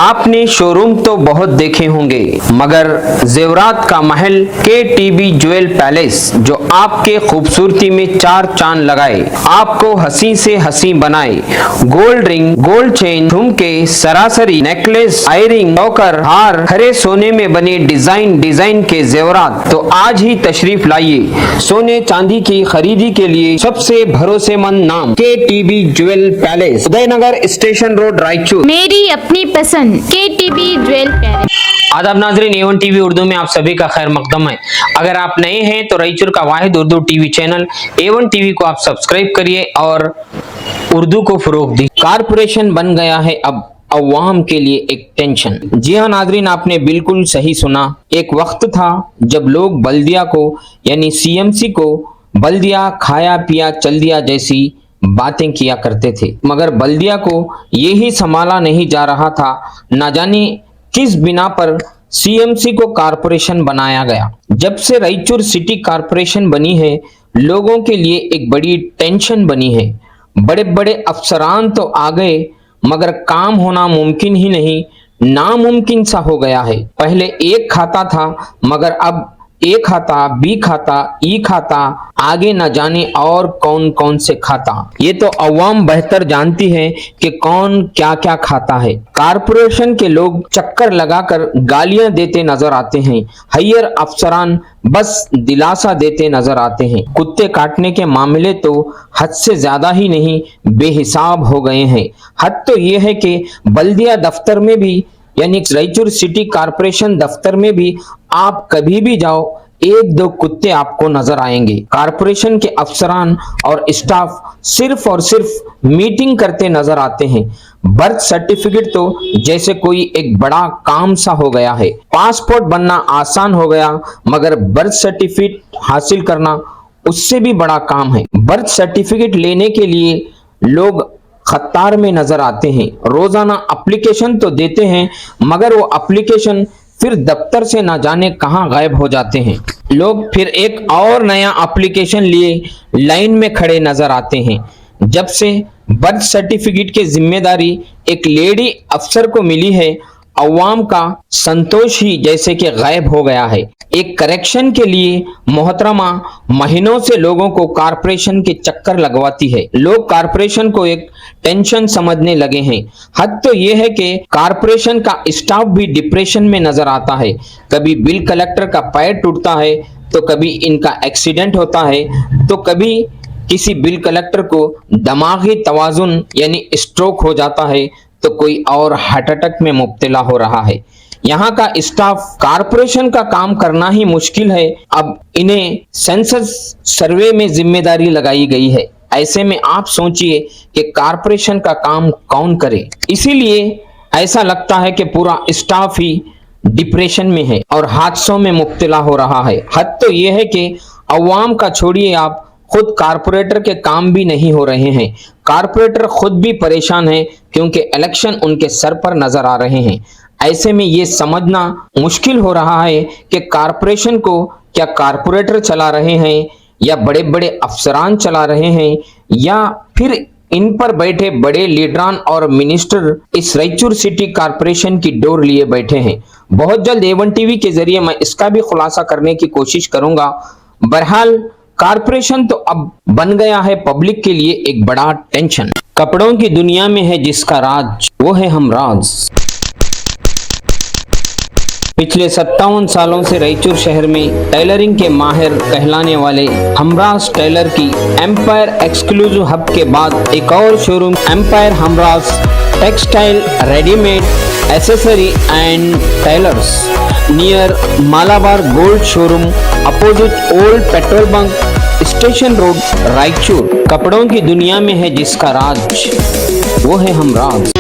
आपने शोरूम तो बहुत देखे होंगे, मगर जेवरात का महल KTB ज्वेल पैलेस जो आपके खूबसूरती में चार चांद लगाए, आपको हंसी से हंसी बनाए, गोल्ड रिंग, गोल्ड चेन, झुमके, सरासरी, नेकलेस, आयरिंग, चौकर, हार, खरे सोने में बने डिजाइन के जेवरात, तो आज ही तशरीफ लाइए। सोने चांदी की खरीदी के लिए सबसे भरोसेमंद नाम KTB jewel palace, Udaynagar station road, Raichur. मेरी अपनी पसंद KTB ज्वेल पैलेस। आदाब नाजरीन, A1 TV उर्दू में आप सभी का खैर मकदम है। अगर आप नए हैं तो रायचूर का Wahid Urdu TV channel A1 TV को आप सब्सक्राइब करिए और उर्दू को फरोग दीजिए। कारपोरेशन बन गया है अब अवाम के लिए एक टेंशन। जी हाँ नाजरीन, आपने बिल्कुल सही सुना। एक वक्त था जब लोग बल्दिया को यानी CMC को बल्दिया खाया पिया चल दिया जैसी बातें किया करते थे, मगर बल्दिया को यही संभाला नहीं जा रहा था। ना जाने किस बिना पर CMC को कारपोरेशन बनाया गया। जब से रायचूर सिटी कारपोरेशन बनी है, लोगों के लिए एक बड़ी टेंशन बनी है। बड़े बड़े अफसरान तो आ गए, मगर काम होना मुमकिन ही नहीं, नामुमकिन सा हो गया है। पहले एक खाता था, मगर अब A खाता, B खाता, E खाता, आगे न जाने और कौन कौन से खाता। ये तो अवाम बेहतर जानती है कि कौन क्या क्या खाता है। कारपोरेशन के लोग चक्कर लगाकर गालियां देते नजर आते हैं, हायर अफसरान बस दिलासा देते नजर आते हैं। कुत्ते काटने के मामले तो हद से ज्यादा ही नहीं बेहिसाब हो गए हैं। हद तो ये है कि बल्दिया दफ्तर में भी यानी रायचूर सिटी कारपोरेशन दफ्तर में भी आप कभी भी जाओ, एक दो कुत्ते आपको नजर आएंगे। कारपोरेशन के अफसरान और स्टाफ सिर्फ और सिर्फ मीटिंग करते नजर आते हैं। बर्थ सर्टिफिकेट तो जैसे कोई एक बड़ा काम सा हो गया है। पासपोर्ट बनना आसान हो गया, मगर बर्थ सर्टिफिकेट हासिल करना उससे भी बड़ा काम है। बर्थ सर्टिफिकेट लेने के लिए लोग कतार में नजर आते हैं। रोजाना एप्लीकेशन तो देते हैं, मगर वो एप्लीकेशन फिर दफ्तर से ना जाने कहां गायब हो जाते हैं। लोग फिर एक और नया एप्लीकेशन लिए लाइन में खड़े नजर आते हैं। जब से बर्थ सर्टिफिकेट की जिम्मेदारी एक लेडी अफसर को मिली है, अवाम का संतोष ही जैसे कि गायब हो गया है। एक करेक्शन के लिए मोहतरमा महीनों से लोगों को कारपोरेशन के चक्कर लगवाती है। लोग कारपोरेशन को एक टेंशन समझने लगे हैं। हद तो यह है कि कारपोरेशन का स्टाफ भी डिप्रेशन में नजर आता है। कभी बिल कलेक्टर का पैर टूटता है, तो कभी इनका एक्सीडेंट होता है, तो कभी किसी बिल कलेक्टर को दिमागी तवाजुन यानी स्ट्रोक हो जाता है, तो कोई और हार्ट अटैक में मुब्तला हो रहा है। यहाँ का स्टाफ कारपोरेशन का काम करना ही मुश्किल है। अब इन्हें सेंसस सर्वे में जिम्मेदारी लगाई गई है। ऐसे में आप सोचिए कि कारपोरेशन का काम कौन करे। इसीलिए ऐसा लगता है कि पूरा स्टाफ ही डिप्रेशन में है और हादसों में मुब्तला हो रहा है। हद तो यह है कि अवाम का छोड़िए, आप खुद कारपोरेटर के काम भी नहीं हो रहे हैं। कारपोरेटर खुद भी परेशान हैं, क्योंकि इलेक्शन उनके सर पर नजर आ रहे हैं। ऐसे में ये समझना मुश्किल हो रहा है कि कारपोरेशन को क्या कारपोरेटर चला रहे हैं, या बड़े बड़े अफसरान चला रहे हैं, या फिर इन पर बैठे बड़े लीडरान और मिनिस्टर इस रायचूर सिटी कारपोरेशन की डोर लिए बैठे हैं। बहुत जल्द A1 TV के जरिए मैं इसका भी खुलासा करने की कोशिश करूंगा। बहरहाल कारपोरेशन तो अब बन गया है पब्लिक के लिए एक बड़ा टेंशन। कपड़ों की दुनिया में है जिसका राज, वो है हमराज। पिछले 57 सालों से रायचूर शहर में टेलरिंग के माहिर कहलाने वाले हमराज टेलर की एम्पायर एक्सक्लूसिव हब के बाद एक और showroom empire Hamraz textile readymade accessory and tailors near Malabar Gold showroom opposite old petrol bunk station road Raichur. कपड़ों की दुनिया में है जिसका राज, वो है हमराज।